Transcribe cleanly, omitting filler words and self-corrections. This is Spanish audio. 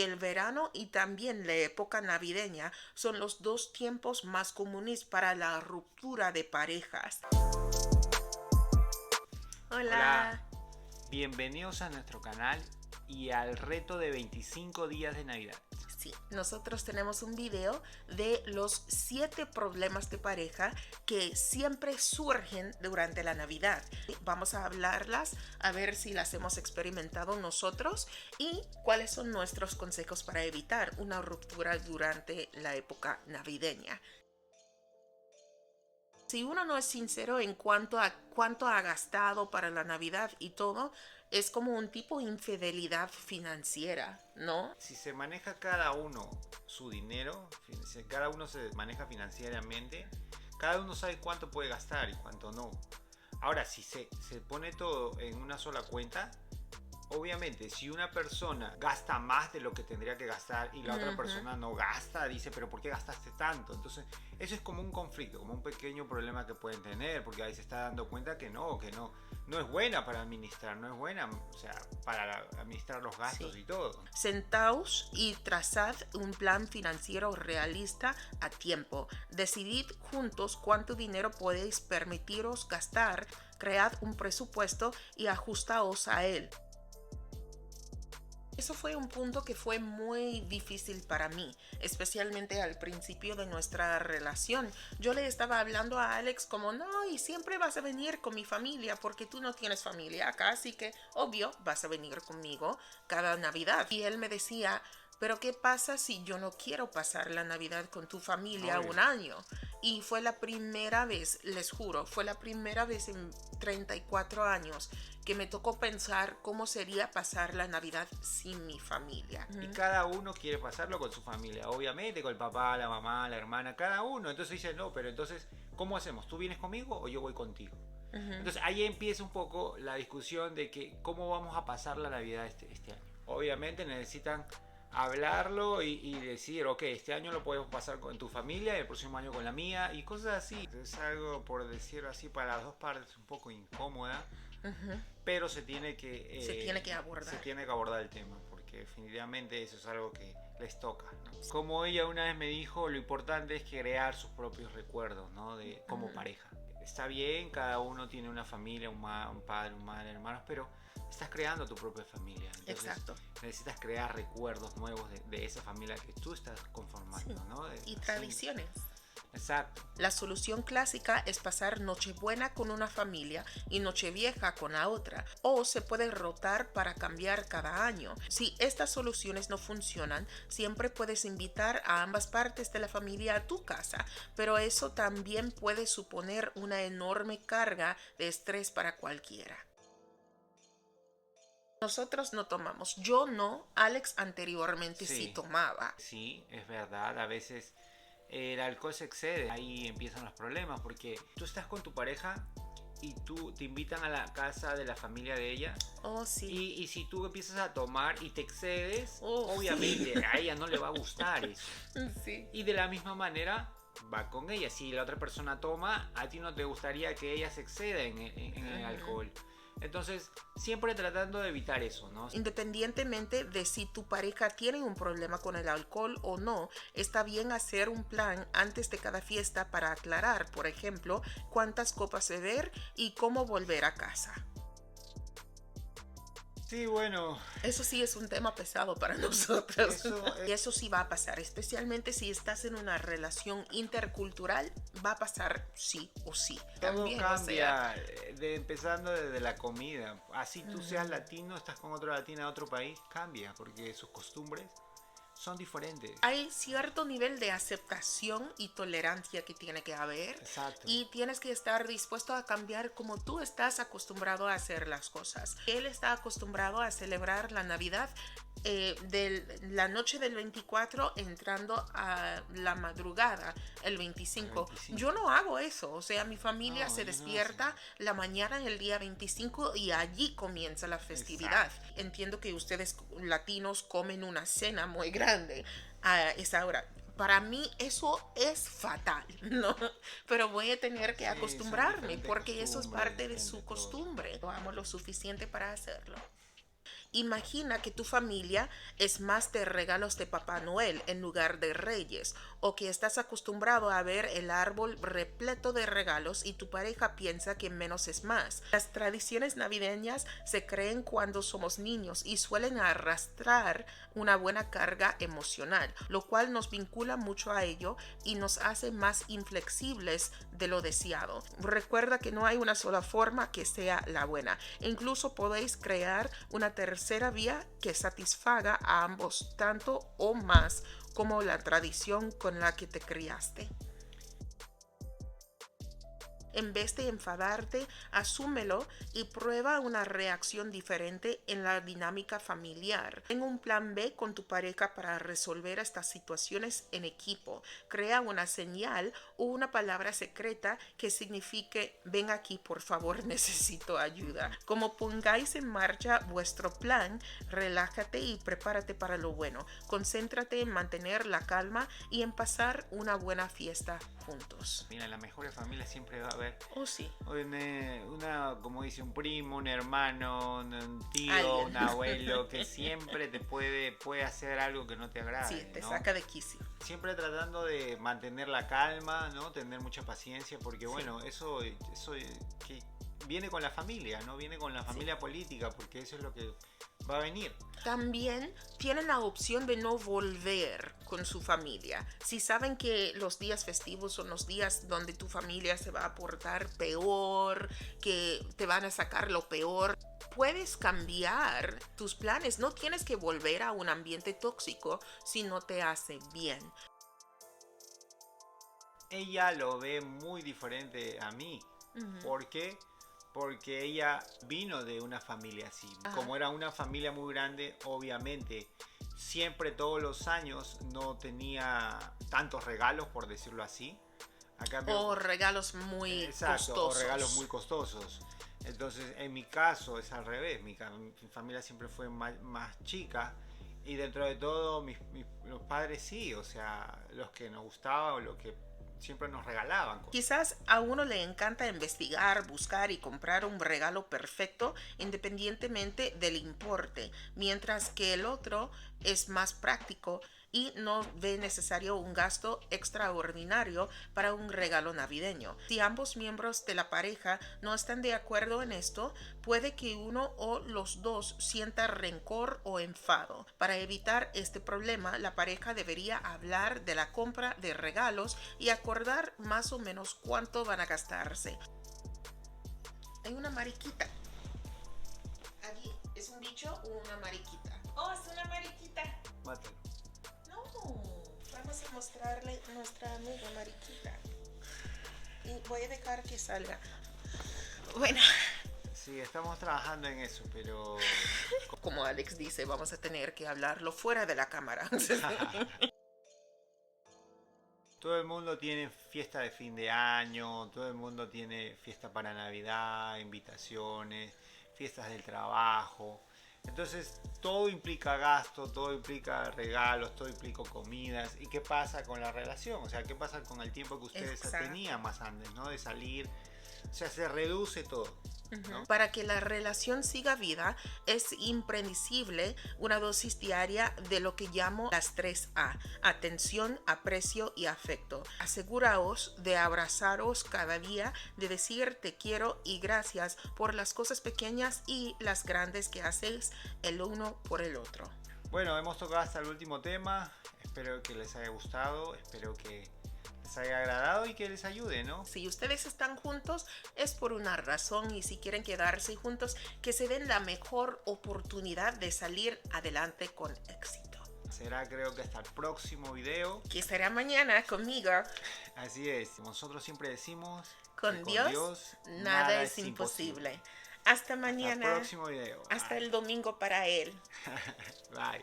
El verano y también la época navideña son los dos tiempos más comunes para la ruptura de parejas. Hola, Hola. bienvenidos a nuestro canal y al reto de 25 días de Navidad. Sí, nosotros tenemos un video de los 7 problemas de pareja que siempre surgen durante la Navidad. Vamos a hablarlas, a ver si las hemos experimentado nosotros y cuáles son nuestros consejos para evitar una ruptura durante la época navideña. Si uno no es sincero en cuanto a cuánto ha gastado para la Navidad y todo, es como un tipo de infidelidad financiera, ¿no? Si se maneja cada uno su dinero, si cada uno se maneja financieramente, cada uno sabe cuánto puede gastar y cuánto no. Ahora, si se pone todo en una sola cuenta, obviamente, si una persona gasta más de lo que tendría que gastar y la otra persona no gasta, dice, pero ¿por qué gastaste tanto? Entonces, eso es como un conflicto, como un pequeño problema que pueden tener, porque ahí se está dando cuenta que no es buena para administrar, no es buena, o sea, para administrar los gastos y todo. Sentaos y trazad un plan financiero realista a tiempo. Decidid juntos cuánto dinero podéis permitiros gastar, cread un presupuesto y ajustaos a él. Eso fue un punto que fue muy difícil para mí, especialmente al principio de nuestra relación. Yo le estaba hablando a Alex como, no, y siempre vas a venir con mi familia porque tú no tienes familia acá, así que obvio vas a venir conmigo cada Navidad. Y él me decía, pero ¿qué pasa si yo no quiero pasar la Navidad con tu familia un año? Y fue la primera vez, les juro, fue la primera vez en 34 años que me tocó pensar cómo sería pasar la Navidad sin mi familia. Y cada uno quiere pasarlo con su familia, obviamente, con el papá, la mamá, la hermana, cada uno. Entonces dice, no, pero entonces, ¿cómo hacemos? ¿Tú vienes conmigo o yo voy contigo? Entonces ahí empieza un poco la discusión de que cómo vamos a pasar la Navidad este año. Obviamente necesitan hablarlo y decir, ok, este año lo podemos pasar con tu familia y el próximo año con la mía y cosas así. Es algo, por decirlo así, para las dos partes un poco incómoda, pero se tiene que abordar. se tiene que abordar el tema, porque definitivamente eso es algo que les toca, ¿no? Como ella una vez me dijo, lo importante es crear sus propios recuerdos, ¿no? De como pareja. Está bien, cada uno tiene una familia, un padre, una madre, hermanos, pero estás creando tu propia familia. Entonces, Exacto. necesitas crear recuerdos nuevos de esa familia que tú estás conformando, Sí. ¿no? Y tradiciones. Exacto. La solución clásica es pasar Nochebuena con una familia y Nochevieja con la otra, o se puede rotar para cambiar cada año. Si estas soluciones no funcionan, siempre puedes invitar a ambas partes de la familia a tu casa, pero eso también puede suponer una enorme carga de estrés para cualquiera. Nosotros no tomamos, yo no, Alex anteriormente sí tomaba. Sí, es verdad, a veces el alcohol se excede, ahí empiezan los problemas porque tú estás con tu pareja y tú te invitan a la casa de la familia de ella. Oh, sí. Y si tú empiezas a tomar y te excedes, Oh, obviamente a ella no le va a gustar eso. Sí. Y de la misma manera va con ella. Si la otra persona toma, a ti no te gustaría que ella se exceda en el alcohol. Entonces, siempre tratando de evitar eso, ¿no? Independientemente de si tu pareja tiene un problema con el alcohol o no, está bien hacer un plan antes de cada fiesta para aclarar, por ejemplo, cuántas copas beber y cómo volver a casa. Sí, bueno. Eso sí es un tema pesado para nosotros. Eso Y eso sí va a pasar, especialmente si estás en una relación intercultural, va a pasar sí o sí. Todo También, cambia, empezando desde la comida. Así tú seas latino, estás con otro latino de otro país, cambia, porque sus costumbres son diferentes. Hay cierto nivel de aceptación y tolerancia que tiene que haber. Exacto. Y tienes que estar dispuesto a cambiar como tú estás acostumbrado a hacer las cosas. Él está acostumbrado a celebrar la Navidad de la noche del 24 entrando a la madrugada el 25. Yo no hago eso, o sea, mi familia No, se ellos no despierta la mañana del día 25 y allí comienza la festividad. Entiendo que ustedes latinos comen una cena muy grande a esa hora. Para mí eso es fatal, ¿no? Pero voy a tener que acostumbrarme porque eso es parte de su costumbre. Lo amo lo suficiente para hacerlo. Imagina que tu familia es más de regalos de Papá Noel en lugar de Reyes, o que estás acostumbrado a ver el árbol repleto de regalos y tu pareja piensa que menos es más. Las tradiciones navideñas se creen cuando somos niños y suelen arrastrar una buena carga emocional, lo cual nos vincula mucho a ello y nos hace más inflexibles de lo deseado. Recuerda que no hay una sola forma que sea la buena. Incluso podéis crear una tercera vía que satisfaga a ambos tanto o más como la tradición con la que te criaste. En vez de enfadarte, asúmelo y prueba una reacción diferente en la dinámica familiar. Ten un plan B con tu pareja para resolver estas situaciones en equipo. Crea una señal o una palabra secreta que signifique ven aquí por favor, necesito ayuda. Como pongáis en marcha vuestro plan, relájate y prepárate para lo bueno. Concéntrate en mantener la calma y en pasar una buena fiesta juntos. Mira, en las mejores familias siempre va a haber Oh, sí. como dice, un primo, un hermano, un tío, Alguien. un abuelo que siempre te puede hacer algo que no te agrade. Sí, te ¿no? saca de quicio. Siempre tratando de mantener la calma, ¿no? Tener mucha paciencia, porque bueno, eso que viene con la familia, ¿no? Viene con la familia política, porque eso es lo que va a venir. También tienen la opción de no volver con su familia. Si saben que los días festivos son los días donde tu familia se va a portar peor, que te van a sacar lo peor, puedes cambiar tus planes. No tienes que volver a un ambiente tóxico si no te hace bien. Ella lo ve muy diferente a mí. ¿Por qué? Porque ella vino de una familia así. Ajá. Como era una familia muy grande, obviamente, siempre todos los años no tenía tantos regalos, por decirlo así. A cambio, O regalos muy exacto, costosos. o regalos muy costosos. Entonces, en mi caso es al revés. Mi familia siempre fue más chica. Y dentro de todo, los padres sí, o sea, los que nos gustaba o los que siempre nos regalaban. Quizás a uno le encanta investigar, buscar y comprar un regalo perfecto independientemente del importe, mientras que el otro es más práctico y no ve necesario un gasto extraordinario para un regalo navideño. Si ambos miembros de la pareja no están de acuerdo en esto, puede que uno o los dos sienta rencor o enfado. Para evitar este problema, la pareja debería hablar de la compra de regalos y acordar más o menos cuánto van a gastarse. Hay una mariquita. Allí, ¿es un bicho o una mariquita? Oh, es una mariquita. Mátalo. No, vamos a mostrarle nuestra amiga mariquita. Y voy a dejar que salga. Bueno, Sí, estamos trabajando en eso, pero como Alex dice, vamos a tener que hablarlo fuera de la cámara. todo el mundo tiene fiesta de fin de año, todo el mundo tiene fiesta para Navidad, invitaciones, fiestas del trabajo. Entonces todo implica gasto, todo implica regalos, todo implica comidas. ¿Y qué pasa con la relación? O sea, ¿qué pasa con el tiempo que ustedes Exacto. tenían más antes, ¿no? De salir. O sea, se reduce todo. ¿no? Para que la relación siga viva, es imprescindible una dosis diaria de lo que llamo las 3A: atención, aprecio y afecto. Aseguraos de abrazaros cada día, de decir te quiero y gracias por las cosas pequeñas y las grandes que hacéis el uno por el otro. Bueno, hemos tocado hasta el último tema. Espero que les haya gustado, espero que les haya agradado y que les ayude, ¿no? Si ustedes están juntos es por una razón, y si quieren quedarse juntos, que se den la mejor oportunidad de salir adelante con éxito. Será, creo que hasta el próximo video. Que será mañana conmigo. Así es, nosotros siempre decimos Con que Dios nada es imposible. Hasta mañana. Hasta el próximo video. Hasta el domingo para él. Bye.